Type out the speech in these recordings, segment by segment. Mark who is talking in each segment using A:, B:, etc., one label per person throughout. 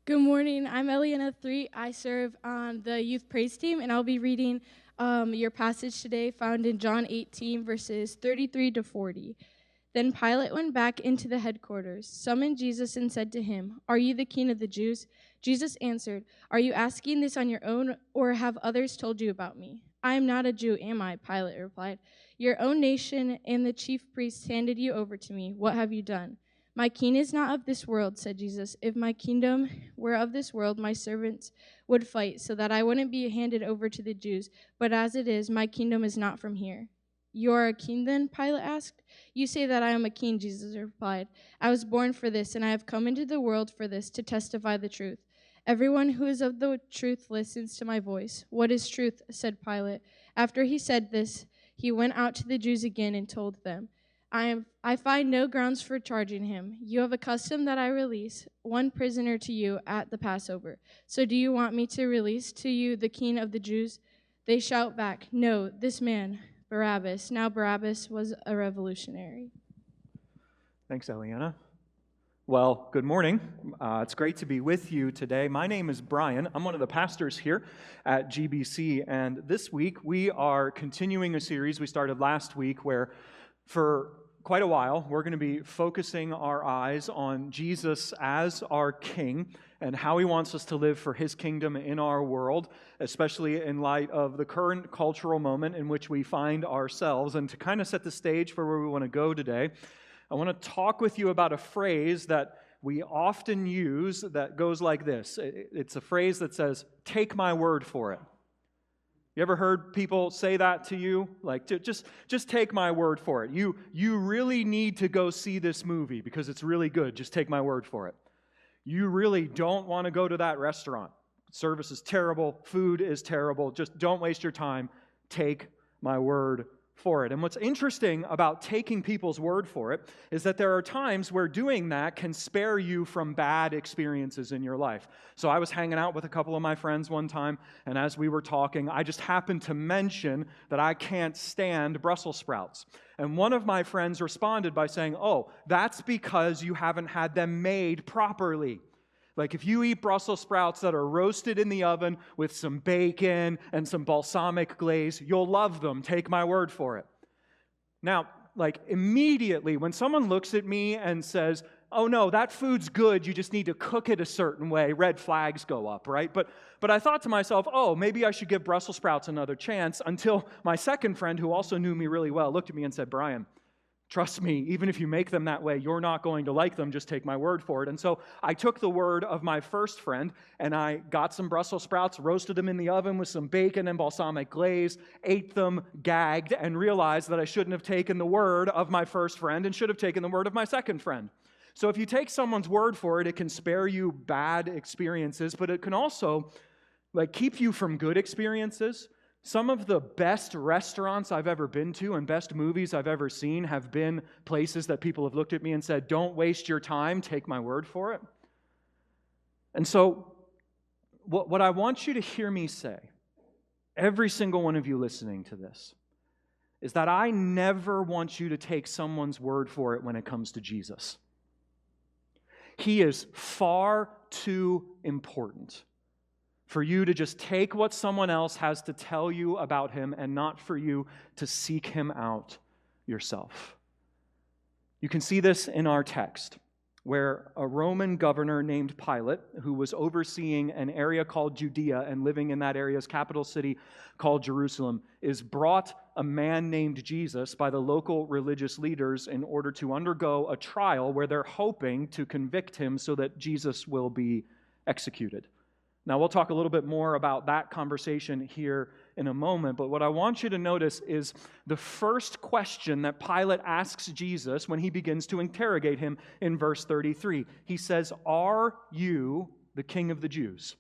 A: Good morning. I'm Eliana 3. I serve on the youth praise team, and I'll be reading your passage today found in John 18, verses 33 to 40. Then Pilate went back into the headquarters, summoned Jesus, and said to him, "Are you the king of the Jews?" Jesus answered, "Are you asking this on your own, or have others told you about me?" "I am not a Jew, am I?" Pilate replied. "Your own nation and the chief priests handed you over to me. What have you done?" "My king is not of this world," said Jesus. "If my kingdom were of this world, my servants would fight so that I wouldn't be handed over to the Jews. But as it is, my kingdom is not from here." "You are a king then?" Pilate asked. "You say that I am a king," Jesus replied. "I was born for this, and I have come into the world for this, to testify the truth. Everyone who is of the truth listens to my voice." "What is truth?" said Pilate. After he said this, he went out to the Jews again and told them, I find no grounds for charging him. You have a custom that I release one prisoner to you at the Passover. So do you want me to release to you the king of the Jews?" They shout back, "No, this man, Barabbas." Now Barabbas was a revolutionary.
B: Thanks, Eliana. Well, good morning. It's great to be with you today. My name is Brian. I'm one of the pastors here at GBC, and this week we are continuing a series we started last week where for quite a while we're going to be focusing our eyes on Jesus as our King and how he wants us to live for his kingdom in our world, especially in light of the current cultural moment in which we find ourselves. And to kind of set the stage for where we want to go today, I want to talk with you about a phrase that we often use that goes like this. It's a phrase that says, "Take my word for it." You ever heard people say that to you? Like, just take my word for it. You really need to go see this movie because it's really good. Just take my word for it. You really don't want to go to that restaurant. Service is terrible. Food is terrible. Just don't waste your time. Take my word for it. And what's interesting about taking people's word for it is that there are times where doing that can spare you from bad experiences in your life. So I was hanging out with a couple of my friends one time, and as we were talking, I just happened to mention that I can't stand Brussels sprouts. And one of my friends responded by saying, "Oh, that's because you haven't had them made properly. Like if you eat Brussels sprouts that are roasted in the oven with some bacon and some balsamic glaze, you'll love them. Take my word for it." Now, like immediately when someone looks at me and says, "Oh no, that food's good, you just need to cook it a certain way," red flags go up, right? But I thought to myself, "Oh, maybe I should give Brussels sprouts another chance," until my second friend, who also knew me really well, looked at me and said, "Brian, trust me, even if you make them that way, you're not going to like them. Just take my word for it." And so I took the word of my first friend, and I got some Brussels sprouts, roasted them in the oven with some bacon and balsamic glaze, ate them, gagged, and realized that I shouldn't have taken the word of my first friend and should have taken the word of my second friend. So if you take someone's word for it, it can spare you bad experiences, but it can also keep you from good experiences. Some of the best restaurants I've ever been to and best movies I've ever seen have been places that people have looked at me and said, "Don't waste your time, take my word for it." And so what I want you to hear me say, every single one of you listening to this, is that I never want you to take someone's word for it when it comes to Jesus. He is far too important for you to just take what someone else has to tell you about him and not for you to seek him out yourself. You can see this in our text, where a Roman governor named Pilate, who was overseeing an area called Judea and living in that area's capital city called Jerusalem, is brought a man named Jesus by the local religious leaders in order to undergo a trial where they're hoping to convict him so that Jesus will be executed. Now, we'll talk a little bit more about that conversation here in a moment, but what I want you to notice is the first question that Pilate asks Jesus when he begins to interrogate him in verse 33. He says, "Are you the king of the Jews?"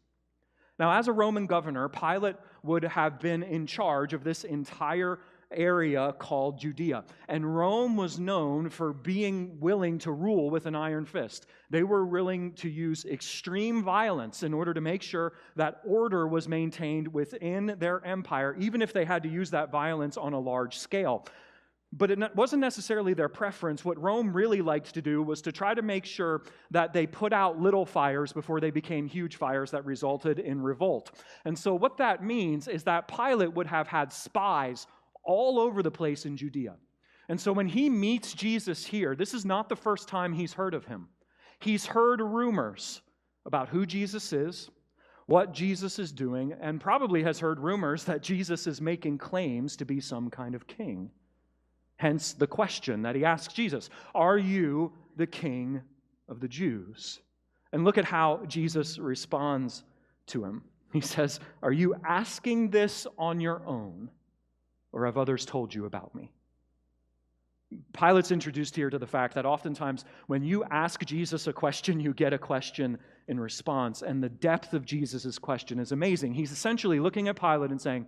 B: Now, as a Roman governor, Pilate would have been in charge of this entire area called Judea. And Rome was known for being willing to rule with an iron fist. They were willing to use extreme violence in order to make sure that order was maintained within their empire, even if they had to use that violence on a large scale. But it wasn't necessarily their preference. What Rome really liked to do was to try to make sure that they put out little fires before they became huge fires that resulted in revolt. And so what that means is that Pilate would have had spies all over the place in Judea. And so when he meets Jesus here, this is not the first time he's heard of him. He's heard rumors about who Jesus is, what Jesus is doing, and probably has heard rumors that Jesus is making claims to be some kind of king. Hence the question that he asks Jesus, "Are you the king of the Jews?" And look at how Jesus responds to him. He says, "Are you asking this on your own, or have others told you about me?" Pilate's introduced here to the fact that oftentimes when you ask Jesus a question, you get a question in response. And the depth of Jesus' question is amazing. He's essentially looking at Pilate and saying,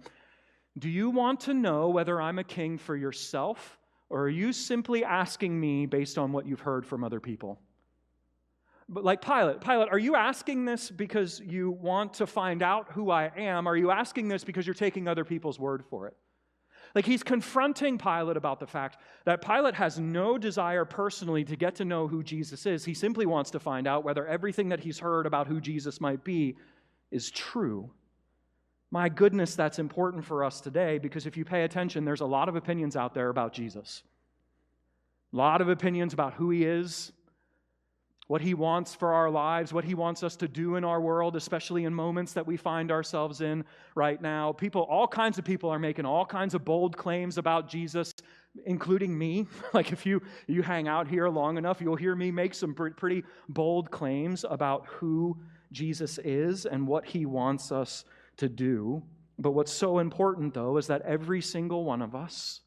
B: "Do you want to know whether I'm a king for yourself, or are you simply asking me based on what you've heard from other people?" But like Pilate, are you asking this because you want to find out who I am? Are you asking this because you're taking other people's word for it? Like, he's confronting Pilate about the fact that Pilate has no desire personally to get to know who Jesus is. He simply wants to find out whether everything that he's heard about who Jesus might be is true. My goodness, that's important for us today, because if you pay attention, there's a lot of opinions out there about Jesus. A lot of opinions about who he is, what he wants for our lives, what he wants us to do in our world, especially in moments that we find ourselves in right now. All kinds of people are making all kinds of bold claims about Jesus, including me. Like, if you hang out here long enough, you'll hear me make some pretty bold claims about who Jesus is and what he wants us to do. But what's so important, though, is that every single one of us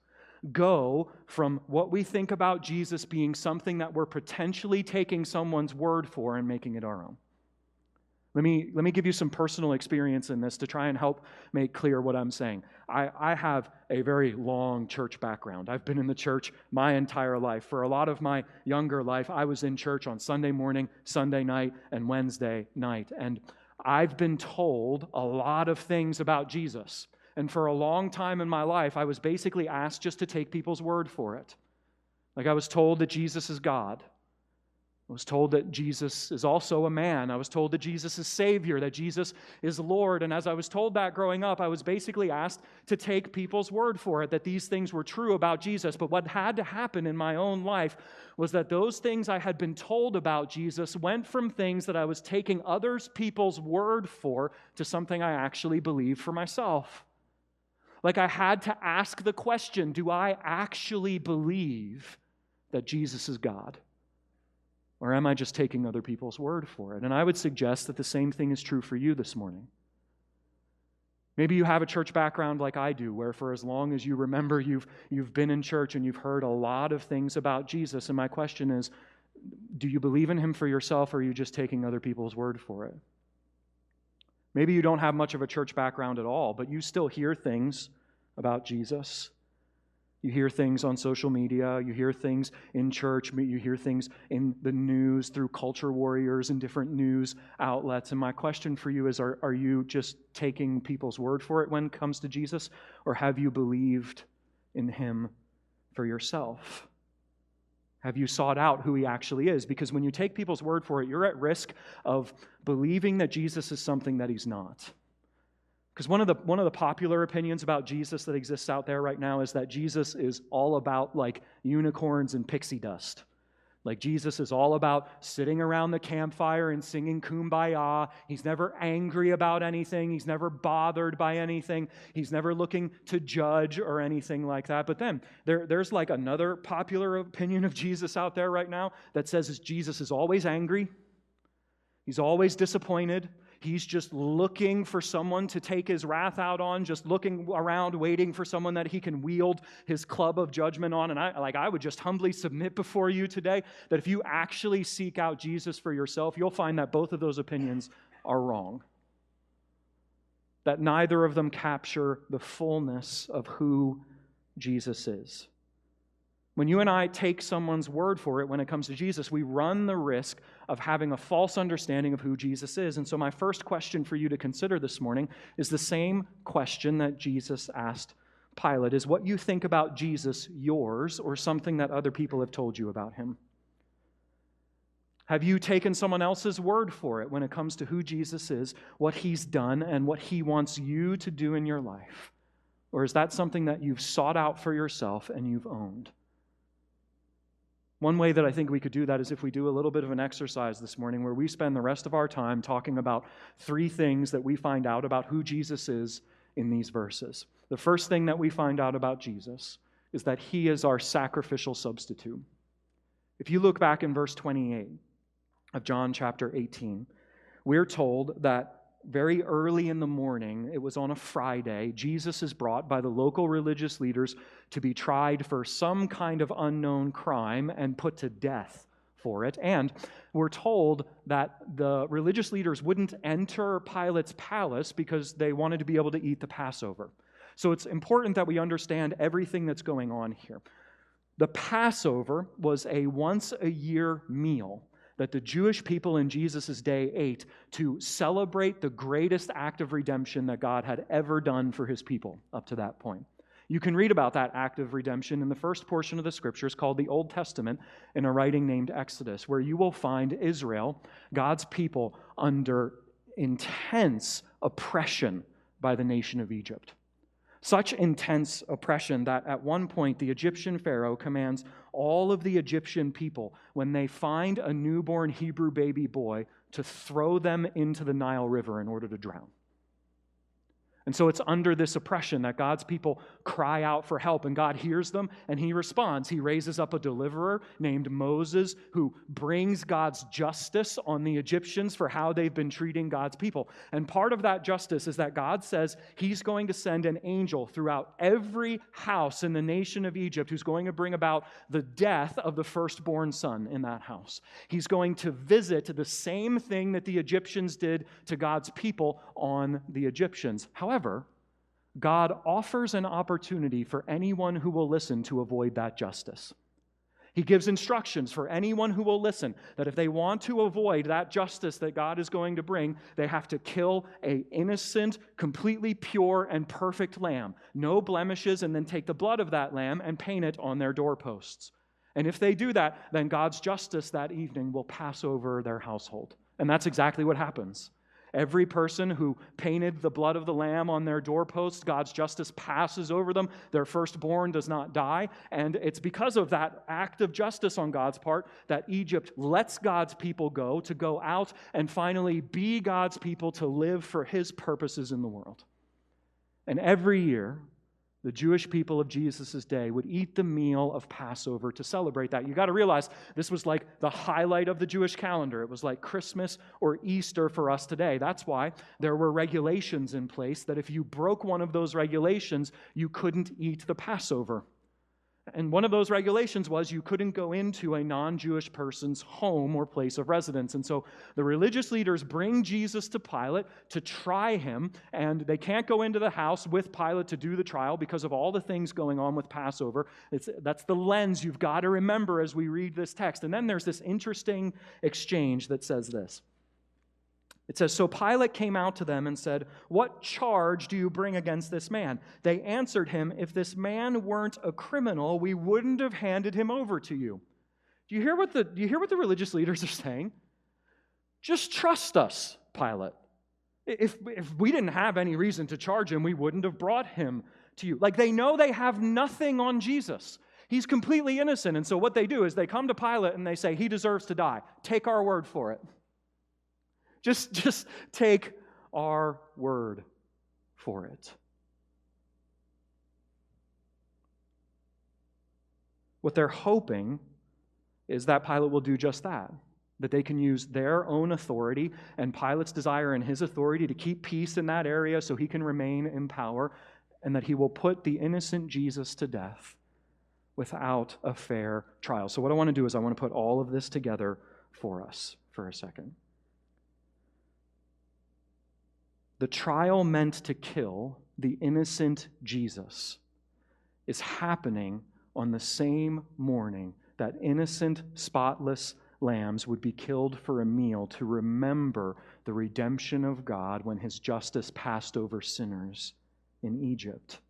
B: go from what we think about Jesus being something that we're potentially taking someone's word for and making it our own. Let me give you some personal experience in this to try and help make clear what I'm saying. I have a very long church background. I've been in the church my entire life. For a lot of my younger life, I was in church on Sunday morning, Sunday night, and Wednesday night. And I've been told a lot of things about Jesus. And for a long time in my life, I was basically asked just to take people's word for it. Like, I was told that Jesus is God. I was told that Jesus is also a man. I was told that Jesus is Savior, that Jesus is Lord. And as I was told that growing up, I was basically asked to take people's word for it, that these things were true about Jesus. But what had to happen in my own life was that those things I had been told about Jesus went from things that I was taking other people's word for to something I actually believed for myself. Like, I had to ask the question, do I actually believe that Jesus is God? Or am I just taking other people's word for it? And I would suggest that the same thing is true for you this morning. Maybe you have a church background like I do, where for as long as you remember, you've been in church and you've heard a lot of things about Jesus. And my question is, do you believe in him for yourself, or are you just taking other people's word for it? Maybe you don't have much of a church background at all, but you still hear things about Jesus. You hear things on social media, you hear things in church, you hear things in the news through culture warriors and different news outlets. And my question for you is, are you just taking people's word for it when it comes to Jesus, or have you believed in him for yourself? Have you sought out who he actually is? Because when you take people's word for it, you're at risk of believing that Jesus is something that he's not. Because one of the popular opinions about Jesus that exists out there right now is that Jesus is all about like unicorns and pixie dust. Like, Jesus is all about sitting around the campfire and singing Kumbaya. He's never angry about anything. He's never bothered by anything. He's never looking to judge or anything like that. But then there's like another popular opinion of Jesus out there right now that says Jesus is always angry. He's always disappointed. He's just looking for someone to take his wrath out on, just looking around, waiting for someone that he can wield his club of judgment on. And I would just humbly submit before you today that if you actually seek out Jesus for yourself, you'll find that both of those opinions are wrong. That neither of them capture the fullness of who Jesus is. When you and I take someone's word for it when it comes to Jesus, we run the risk of having a false understanding of who Jesus is. And so my first question for you to consider this morning is the same question that Jesus asked Pilate, is what you think about Jesus yours or something that other people have told you about him? Have you taken someone else's word for it when it comes to who Jesus is, what he's done, and what he wants you to do in your life? Or is that something that you've sought out for yourself and you've owned? One way that I think we could do that is if we do a little bit of an exercise this morning where we spend the rest of our time talking about 3 things that we find out about who Jesus is in these verses. The first thing that we find out about Jesus is that he is our sacrificial substitute. If you look back in verse 28 of John chapter 18, we're told that very early in the morning, it was on a Friday, Jesus is brought by the local religious leaders to be tried for some kind of unknown crime and put to death for it. And we're told that the religious leaders wouldn't enter Pilate's palace because they wanted to be able to eat the Passover. So it's important that we understand everything that's going on here. The Passover was a once-a-year meal that the Jewish people in Jesus' day ate to celebrate the greatest act of redemption that God had ever done for his people up to that point. You can read about that act of redemption in the first portion of the Scriptures called the Old Testament in a writing named Exodus, where you will find Israel, God's people, under intense oppression by the nation of Egypt. Such intense oppression that at one point the Egyptian Pharaoh commands all of the Egyptian people, when they find a newborn Hebrew baby boy, to throw them into the Nile River in order to drown. And so it's under this oppression that God's people cry out for help, and God hears them, and he responds. He raises up a deliverer named Moses who brings God's justice on the Egyptians for how they've been treating God's people. And part of that justice is that God says he's going to send an angel throughout every house in the nation of Egypt who's going to bring about the death of the firstborn son in that house. He's going to visit the same thing that the Egyptians did to God's people on the Egyptians. However, God offers an opportunity for anyone who will listen to avoid that justice. He gives instructions for anyone who will listen that if they want to avoid that justice that God is going to bring, they have to kill an innocent, completely pure, and perfect lamb, no blemishes, and then take the blood of that lamb and paint it on their doorposts. And if they do that, then God's justice that evening will pass over their household. And that's exactly what happens. Every person who painted the blood of the lamb on their doorposts, God's justice passes over them. Their firstborn does not die. And it's because of that act of justice on God's part that Egypt lets God's people to go out and finally be God's people to live for his purposes in the world. And every year, the Jewish people of Jesus' day would eat the meal of Passover to celebrate that. You got to realize this was like the highlight of the Jewish calendar. It was like Christmas or Easter for us today. That's why there were regulations in place that if you broke one of those regulations, you couldn't eat the Passover. And one of those regulations was you couldn't go into a non-Jewish person's home or place of residence. And so the religious leaders bring Jesus to Pilate to try him, and they can't go into the house with Pilate to do the trial because of all the things going on with Passover. That's the lens you've got to remember as we read this text. And then there's this interesting exchange that says this. It says, "So Pilate came out to them and said, 'What charge do you bring against this man?' They answered him, 'If this man weren't a criminal, we wouldn't have handed him over to you.'" Do you hear what the religious leaders are saying? Just trust us, Pilate. If we didn't have any reason to charge him, we wouldn't have brought him to you. Like, they know they have nothing on Jesus. He's completely innocent. And so what they do is they come to Pilate and they say, "He deserves to die. Take our word for it." Just take our word for it. What they're hoping is that Pilate will do just that they can use their own authority and Pilate's desire and his authority to keep peace in that area so he can remain in power, and that he will put the innocent Jesus to death without a fair trial. So what I want to do is I want to put all of this together for us for a second. The trial meant to kill the innocent Jesus is happening on the same morning that innocent, spotless lambs would be killed for a meal to remember the redemption of God when his justice passed over sinners in Egypt.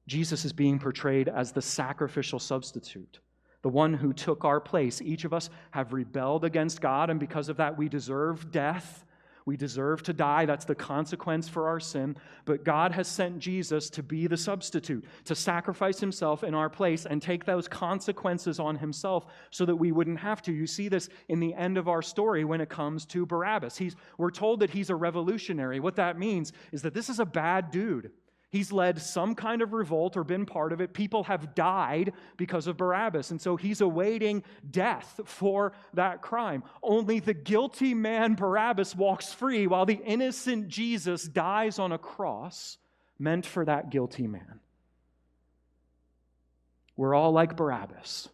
B: Jesus is being portrayed as the sacrificial substitute, the one who took our place. Each of us have rebelled against God, and because of that, we deserve death. We deserve to die. That's the consequence for our sin. But God has sent Jesus to be the substitute, to sacrifice himself in our place and take those consequences on himself so that we wouldn't have to. You see this in the end of our story when it comes to Barabbas. We're told that he's a revolutionary. What that means is that this is a bad dude. He's led some kind of revolt or been part of it. People have died because of Barabbas, and so he's awaiting death for that crime. Only the guilty man Barabbas walks free while the innocent Jesus dies on a cross meant for that guilty man. We're all like Barabbas.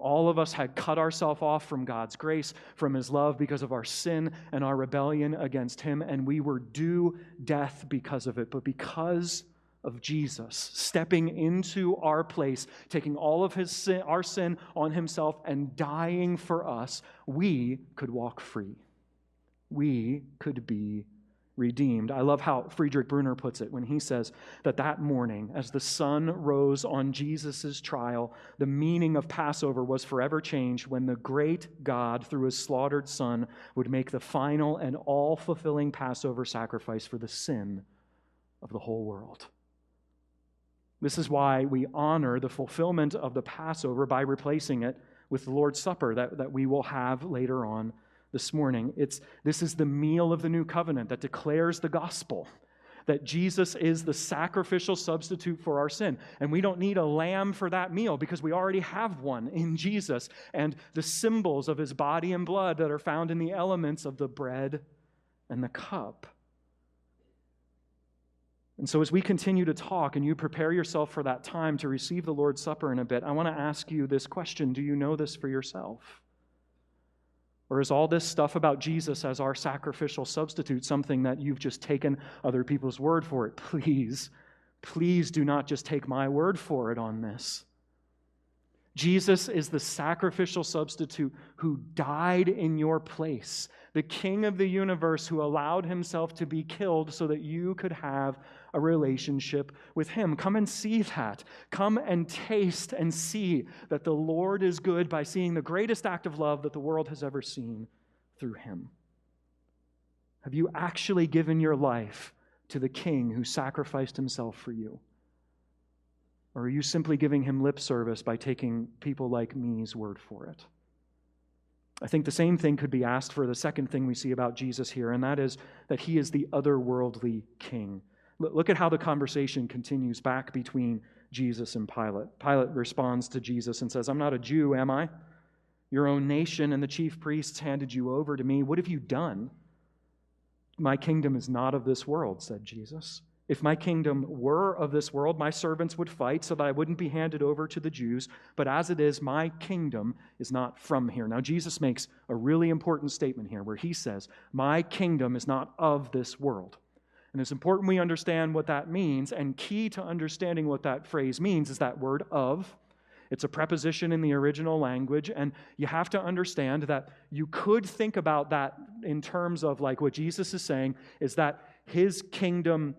B: All of us had cut ourselves off from God's grace, from his love because of our sin and our rebellion against him, and we were due death because of it. But because of Jesus stepping into our place, taking all of our sin on himself and dying for us, we could walk free. We could be redeemed. I love how Friedrich Brunner puts it when he says that morning, as the sun rose on Jesus' trial, the meaning of Passover was forever changed when the great God, through his slaughtered Son, would make the final and all-fulfilling Passover sacrifice for the sin of the whole world. This is why we honor the fulfillment of the Passover by replacing it with the Lord's Supper that we will have later on this morning. This is the meal of the new covenant that declares the gospel, that Jesus is the sacrificial substitute for our sin. And we don't need a lamb for that meal because we already have one in Jesus and the symbols of his body and blood that are found in the elements of the bread and the cup. And so as we continue to talk and you prepare yourself for that time to receive the Lord's Supper in a bit, I want to ask you this question. Do you know this for yourself? Or is all this stuff about Jesus as our sacrificial substitute something that you've just taken other people's word for it? Please do not just take my word for it on this. Jesus is the sacrificial substitute who died in your place, the King of the universe who allowed himself to be killed so that you could have a relationship with him. Come and see that. Come and taste and see that the Lord is good by seeing the greatest act of love that the world has ever seen through him. Have you actually given your life to the King who sacrificed himself for you? Or are you simply giving him lip service by taking people like me's word for it? I think the same thing could be asked for the second thing we see about Jesus here, and that is that he is the otherworldly king. Look at how the conversation continues back between Jesus and Pilate. Pilate responds to Jesus and says, "I'm not a Jew, am I? Your own nation and the chief priests handed you over to me. What have you done?" "My kingdom is not of this world," said Jesus. "If my kingdom were of this world, my servants would fight so that I wouldn't be handed over to the Jews. But as it is, my kingdom is not from here." Now, Jesus makes a really important statement here where he says, "My kingdom is not of this world." And it's important we understand what that means, and key to understanding what that phrase means is that word "of." It's a preposition in the original language, and you have to understand that you could think about that in terms of like what Jesus is saying is that his kingdom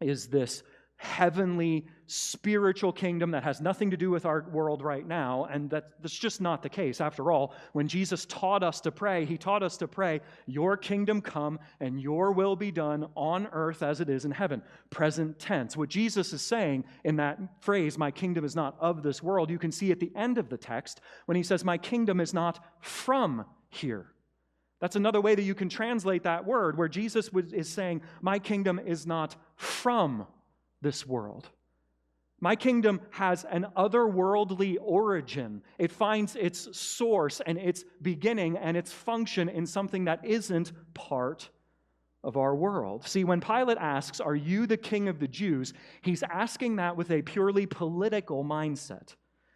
B: is this heavenly, spiritual kingdom that has nothing to do with our world right now, and that's just not the case. After all, when Jesus taught us to pray, he taught us to pray, "Your kingdom come and your will be done on earth as it is in heaven." Present tense. What Jesus is saying in that phrase, "My kingdom is not of this world," you can see at the end of the text when he says, "My kingdom is not from here." That's another way that you can translate that word, where Jesus is saying, "My kingdom is not from this world." My kingdom has an otherworldly origin. It finds its source and its beginning and its function in something that isn't part of our world. See, when Pilate asks, "Are you the king of the Jews?" he's asking that with a purely political mindset.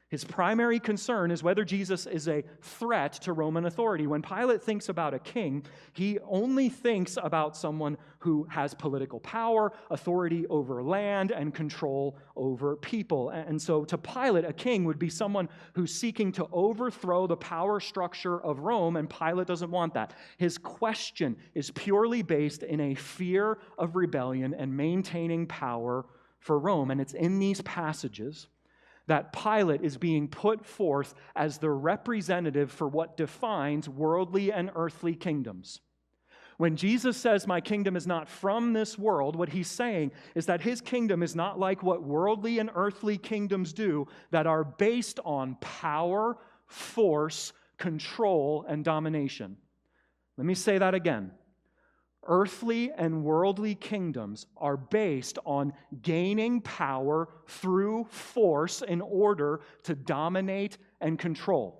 B: His primary concern is whether Jesus is a threat to Roman authority. When Pilate thinks about a king, he only thinks about someone who has political power, authority over land, and control over people. And so to Pilate, a king would be someone who's seeking to overthrow the power structure of Rome, and Pilate doesn't want that. His question is purely based in a fear of rebellion and maintaining power for Rome. And it's in these passages that Pilate is being put forth as the representative for what defines worldly and earthly kingdoms. When Jesus says, "My kingdom is not from this world," what he's saying is that his kingdom is not like what worldly and earthly kingdoms do that are based on power, force, control, and domination. Let me say that again. Earthly and worldly kingdoms are based on gaining power through force in order to dominate and control.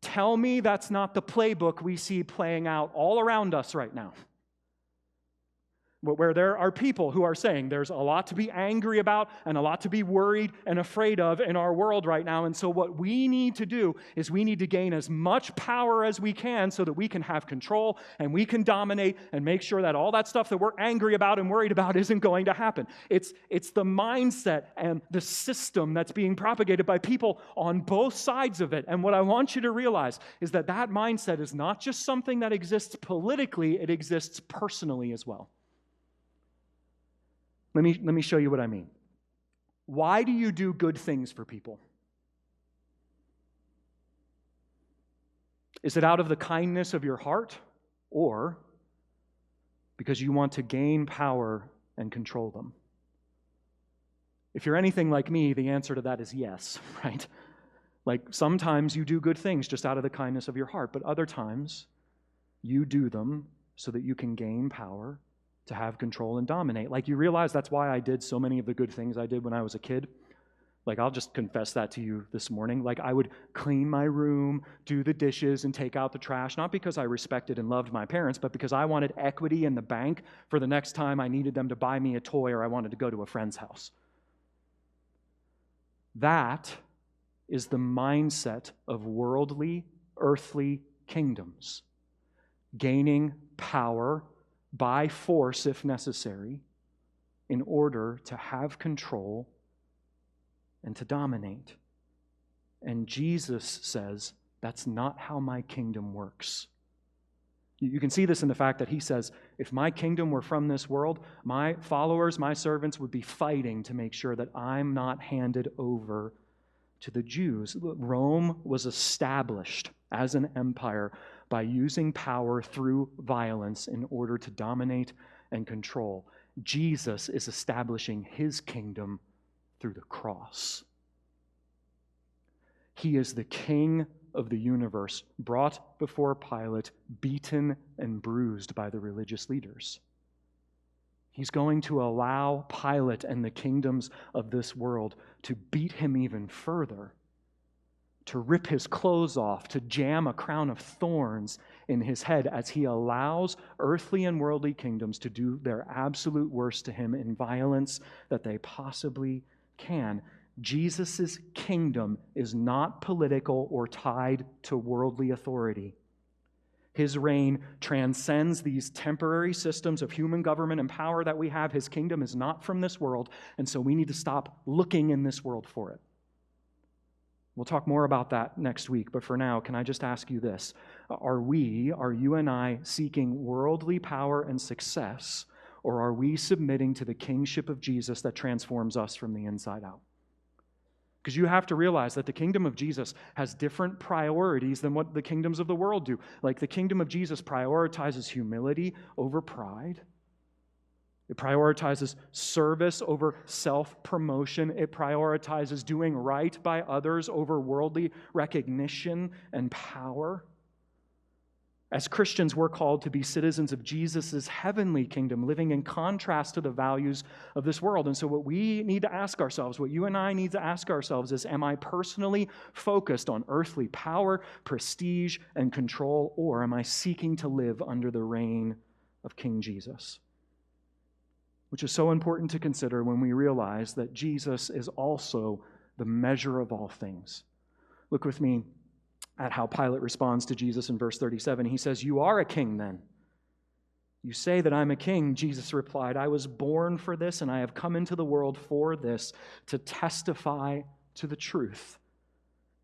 B: Tell me that's not the playbook we see playing out all around us right now, where there are people who are saying there's a lot to be angry about and a lot to be worried and afraid of in our world right now. And so what we need to do is we need to gain as much power as we can so that we can have control and we can dominate and make sure that all that stuff that we're angry about and worried about isn't going to happen. It's the mindset and the system that's being propagated by people on both sides of it. And what I want you to realize is that that mindset is not just something that exists politically, it exists personally as well. Let me show you what I mean. Why do you do good things for people? Is it out of the kindness of your heart, or because you want to gain power and control them? If you're anything like me, the answer to that is yes, right? Like sometimes you do good things just out of the kindness of your heart, but other times you do them so that you can gain power, to have control and dominate. Like, you realize that's why I did so many of the good things I did when I was a kid. Like, I'll just confess that to you this morning. Like, I would clean my room, do the dishes, and take out the trash, not because I respected and loved my parents, but because I wanted equity in the bank for the next time I needed them to buy me a toy or I wanted to go to a friend's house. That is the mindset of worldly, earthly kingdoms. Gaining power by force, if necessary, in order to have control and to dominate. And Jesus says, that's not how my kingdom works. You can see this in the fact that he says, if my kingdom were from this world, my followers, my servants would be fighting to make sure that I'm not handed over to the Jews. Rome was established as an empire by using power through violence in order to dominate and control. Jesus is establishing his kingdom through the cross. He is the King of the universe, brought before Pilate, beaten and bruised by the religious leaders. He's going to allow Pilate and the kingdoms of this world to beat him even further, to rip his clothes off, to jam a crown of thorns in his head as he allows earthly and worldly kingdoms to do their absolute worst to him in violence that they possibly can. Jesus' kingdom is not political or tied to worldly authority. His reign transcends these temporary systems of human government and power that we have. His kingdom is not from this world, and so we need to stop looking in this world for it. We'll talk more about that next week, but for now, can I just ask you this? Are you and I seeking worldly power and success, or are we submitting to the kingship of Jesus that transforms us from the inside out? Because you have to realize that the kingdom of Jesus has different priorities than what the kingdoms of the world do. Like, the kingdom of Jesus prioritizes humility over pride. It prioritizes service over self-promotion. It prioritizes doing right by others over worldly recognition and power. As Christians, we're called to be citizens of Jesus' heavenly kingdom, living in contrast to the values of this world. And so what we need to ask ourselves, what you and I need to ask ourselves is, am I personally focused on earthly power, prestige, and control, or am I seeking to live under the reign of King Jesus? Which is so important to consider when we realize that Jesus is also the measure of all things. Look with me at how Pilate responds to Jesus in verse 37. He says, "You are a king then." "You say that I'm a king," Jesus replied. "I was born for this, and I have come into the world for this, to testify to the truth.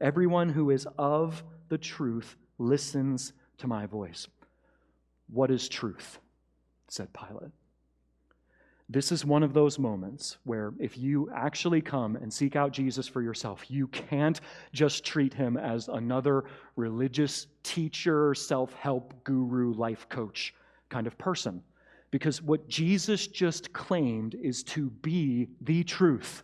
B: Everyone who is of the truth listens to my voice." What is truth? Said Pilate. This is one of those moments where if you actually come and seek out Jesus for yourself, you can't just treat him as another religious teacher, self-help guru, life coach kind of person. Because what Jesus just claimed is to be the truth.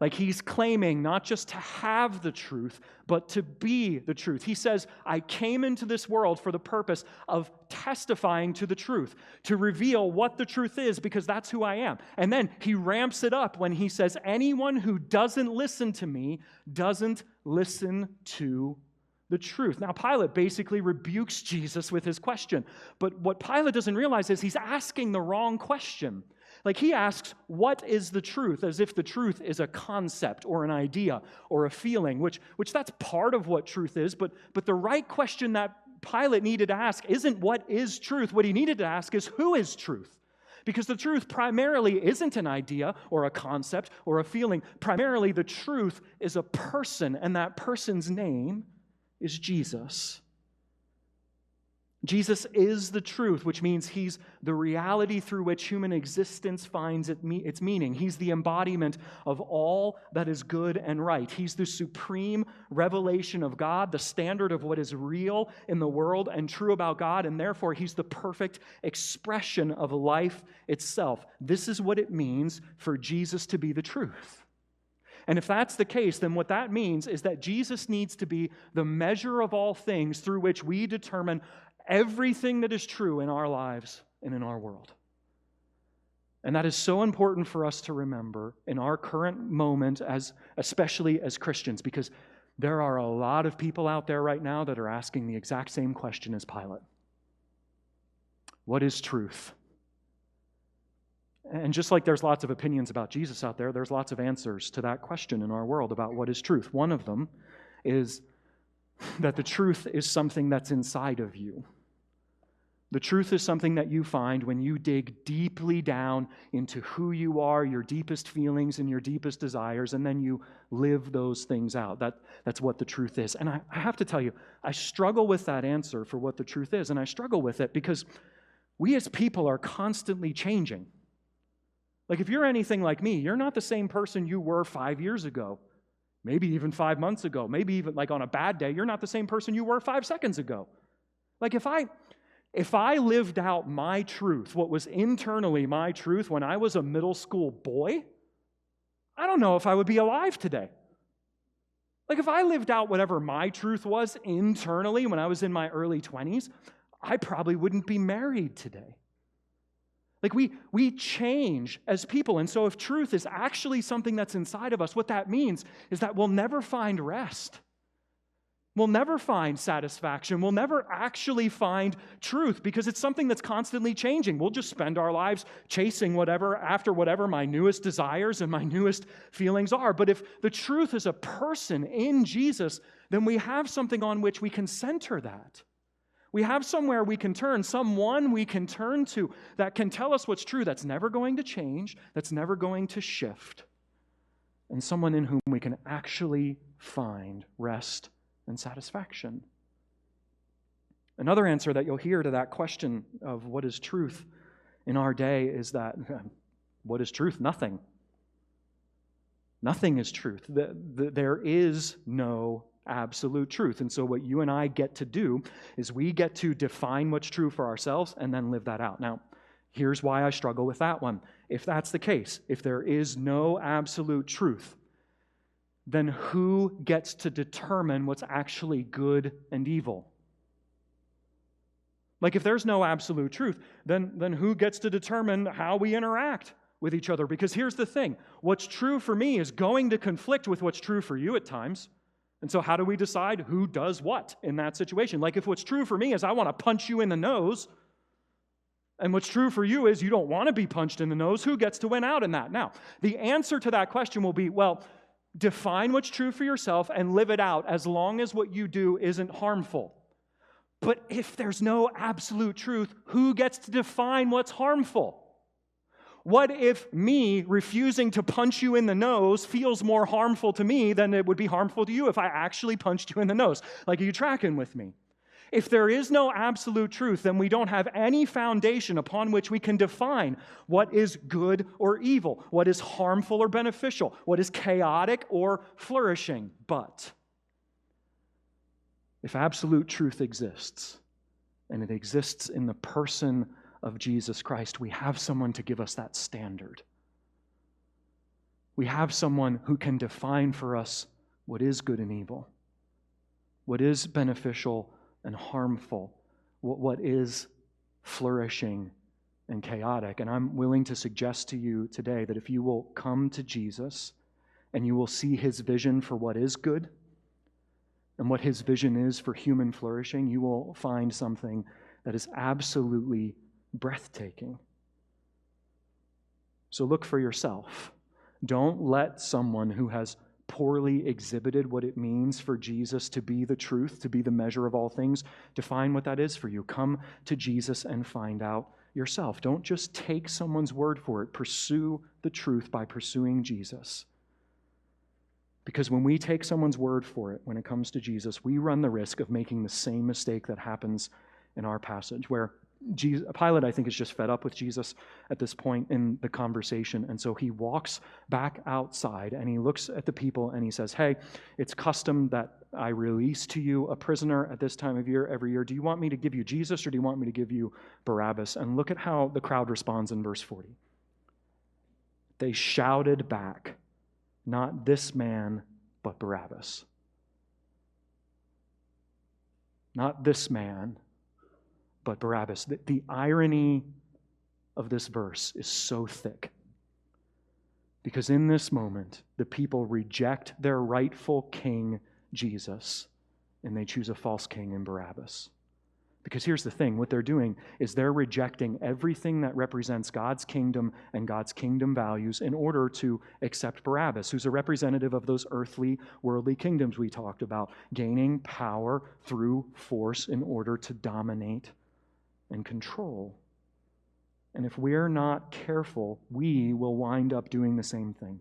B: Like he's claiming not just to have the truth, but to be the truth. He says, I came into this world for the purpose of testifying to the truth, to reveal what the truth is, because that's who I am. And then he ramps it up when he says, anyone who doesn't listen to me doesn't listen to the truth. Now, Pilate basically rebukes Jesus with his question. But what Pilate doesn't realize is he's asking the wrong question. Like he asks, what is the truth? As if the truth is a concept or an idea or a feeling, which that's part of what truth is. But the right question that Pilate needed to ask isn't what is truth. What he needed to ask is who is truth? Because the truth primarily isn't an idea or a concept or a feeling. Primarily the truth is a person, and that person's name is Jesus. Jesus is the truth, which means he's the reality through which human existence finds its meaning. He's the embodiment of all that is good and right. He's the supreme revelation of God, the standard of what is real in the world and true about God, and therefore he's the perfect expression of life itself. This is what it means for Jesus to be the truth. And if that's the case, then what that means is that Jesus needs to be the measure of all things through which we determine everything that is true in our lives and in our world. And that is so important for us to remember in our current moment, especially as Christians, because there are a lot of people out there right now that are asking the exact same question as Pilate. What is truth? And just like there's lots of opinions about Jesus out there, there's lots of answers to that question in our world about what is truth. One of them is that the truth is something that's inside of you. The truth is something that you find when you dig deeply down into who you are, your deepest feelings and your deepest desires, and then you live those things out. That's what the truth is. And I have to tell you, I struggle with that answer for what the truth is, and I struggle with it because we as people are constantly changing. Like if you're anything like me, you're not the same person you were 5 years ago, maybe even 5 months ago, maybe even like on a bad day, you're not the same person you were 5 seconds ago. Like if I lived out my truth, what was internally my truth when I was a middle school boy, I don't know if I would be alive today. Like if I lived out whatever my truth was internally when I was in my early 20s, I probably wouldn't be married today. Like we change as people, and so if truth is actually something that's inside of us, what that means is that we'll never find rest. We'll never find satisfaction. We'll never actually find truth because it's something that's constantly changing. We'll just spend our lives chasing after whatever my newest desires and my newest feelings are. But if the truth is a person in Jesus, then we have something on which we can center that. We have somewhere we can turn, someone we can turn to that can tell us what's true, that's never going to change, that's never going to shift, and someone in whom we can actually find rest and satisfaction. Another answer that you'll hear to that question of what is truth in our day is that, what is truth? Nothing. Nothing is truth. There is no absolute truth. And so what you and I get to do is we get to define what's true for ourselves and then live that out. Now, here's why I struggle with that one. If that's the case, if there is no absolute truth, then who gets to determine what's actually good and evil? Like if there's no absolute truth, then who gets to determine how we interact with each other? Because here's the thing, what's true for me is going to conflict with what's true for you at times. And so how do we decide who does what in that situation? Like if what's true for me is I want to punch you in the nose, and what's true for you is you don't want to be punched in the nose, who gets to win out in that? Now, the answer to that question will be, well, define what's true for yourself and live it out as long as what you do isn't harmful. But if there's no absolute truth, who gets to define what's harmful? What if me refusing to punch you in the nose feels more harmful to me than it would be harmful to you if I actually punched you in the nose? Like, are you tracking with me? If there is no absolute truth, then we don't have any foundation upon which we can define what is good or evil, what is harmful or beneficial, what is chaotic or flourishing. But if absolute truth exists, and it exists in the person of Jesus Christ, we have someone to give us that standard. We have someone who can define for us what is good and evil, what is beneficial and harmful, what is flourishing and chaotic. And I'm willing to suggest to you today that if you will come to Jesus and you will see his vision for what is good and what his vision is for human flourishing, you will find something that is absolutely breathtaking. So look for yourself. Don't let someone who has poorly exhibited what it means for Jesus to be the truth, to be the measure of all things, define what that is for you. Come to Jesus and find out yourself. Don't just take someone's word for it. Pursue the truth by pursuing Jesus. Because when we take someone's word for it, when it comes to Jesus, we run the risk of making the same mistake that happens in our passage, where Pilate, I think, is just fed up with Jesus at this point in the conversation. And so he walks back outside and he looks at the people and he says, hey, it's custom that I release to you a prisoner at this time of year every year. Do you want me to give you Jesus or do you want me to give you Barabbas? And look at how the crowd responds in verse 40. They shouted back, not this man, but Barabbas. Not this man, but Barabbas. The irony of this verse is so thick. Because in this moment, the people reject their rightful king, Jesus, and they choose a false king in Barabbas. Because here's the thing, what they're doing is they're rejecting everything that represents God's kingdom and God's kingdom values in order to accept Barabbas, who's a representative of those earthly, worldly kingdoms we talked about, gaining power through force in order to dominate and control. And if we're not careful, we will wind up doing the same thing,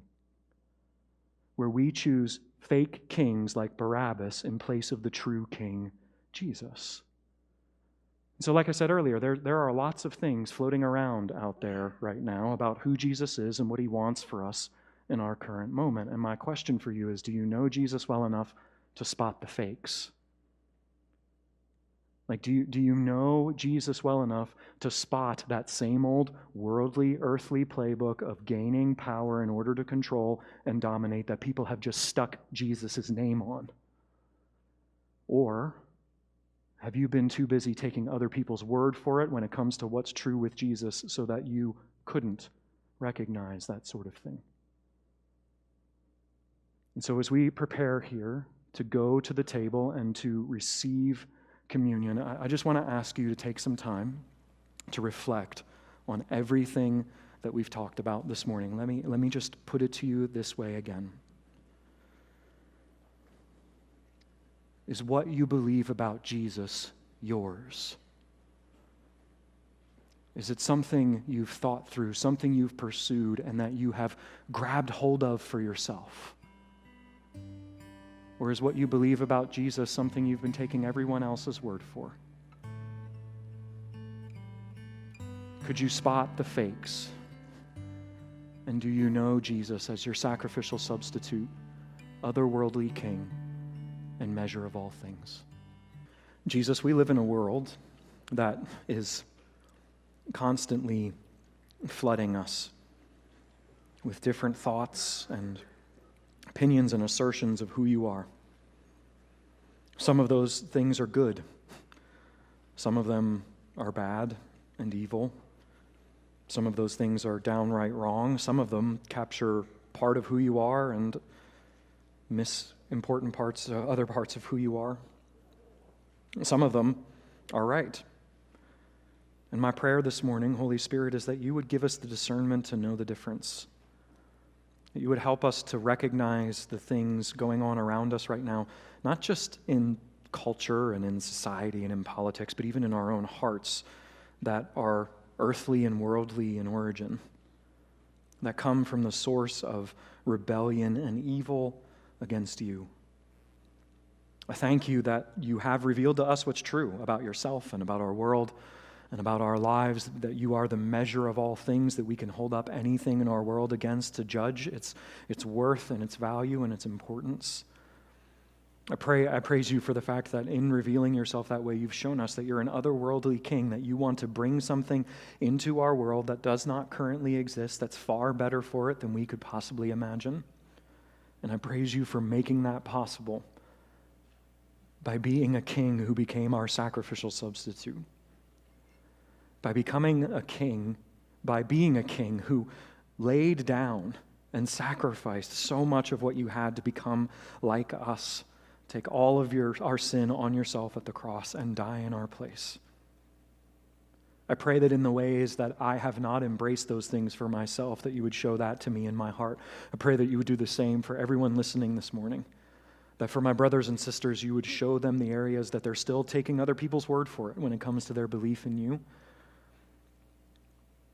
B: where we choose fake kings like Barabbas in place of the true king, Jesus. So like I said earlier, there are lots of things floating around out there right now about who Jesus is and what he wants for us in our current moment. And my question for you is, do you know Jesus well enough to spot the fakes? Like, do you know Jesus well enough to spot that same old worldly, earthly playbook of gaining power in order to control and dominate that people have just stuck Jesus' name on? Or have you been too busy taking other people's word for it when it comes to what's true with Jesus so that you couldn't recognize that sort of thing? And so as we prepare here to go to the table and to receive communion, I just want to ask you to take some time to reflect on everything that we've talked about this morning. Let me just put it to you this way again. Is what you believe about Jesus yours? Is it something you've thought through, something you've pursued, and that you have grabbed hold of for yourself? Or is what you believe about Jesus something you've been taking everyone else's word for? Could you spot the fakes? And do you know Jesus as your sacrificial substitute, otherworldly king, and measure of all things? Jesus, we live in a world that is constantly flooding us with different thoughts and opinions and assertions of who you are. Some of those things are good. Some of them are bad and evil. Some of those things are downright wrong. Some of them capture part of who you are and miss important parts, other parts of who you are. Some of them are right. And my prayer this morning, Holy Spirit, is that you would give us the discernment to know the difference. That you would help us to recognize the things going on around us right now, not just in culture and in society and in politics, but even in our own hearts that are earthly and worldly in origin, that come from the source of rebellion and evil against you. I thank you that you have revealed to us what's true about yourself and about our world and about our lives, that you are the measure of all things, that we can hold up anything in our world against to judge its worth and its value and its importance. I praise you for the fact that in revealing yourself that way, you've shown us that you're an otherworldly king, that you want to bring something into our world that does not currently exist, that's far better for it than we could possibly imagine. And I praise you for making that possible by being a king who became our sacrificial substitute. By becoming a king, by being a king who laid down and sacrificed so much of what you had to become like us. Take all of our sin on yourself at the cross and die in our place. I pray that in the ways that I have not embraced those things for myself, that you would show that to me in my heart. I pray that you would do the same for everyone listening this morning. That for my brothers and sisters, you would show them the areas that they're still taking other people's word for it when it comes to their belief in you.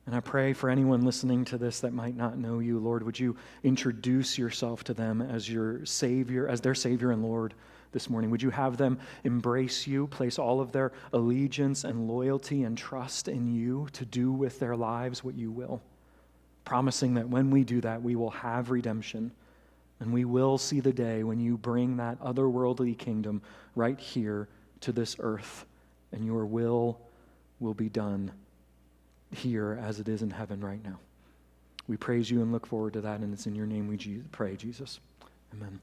B: And I pray for anyone listening to this that might not know you, Lord, would you introduce yourself to them as your Savior, as their Savior and Lord this morning? Would you have them embrace you, place all of their allegiance and loyalty and trust in you to do with their lives what you will, promising that when we do that, we will have redemption and we will see the day when you bring that otherworldly kingdom right here to this earth and your will be done here as it is in heaven right now. We praise you and look forward to that, and it's in your name we pray, Jesus. Amen.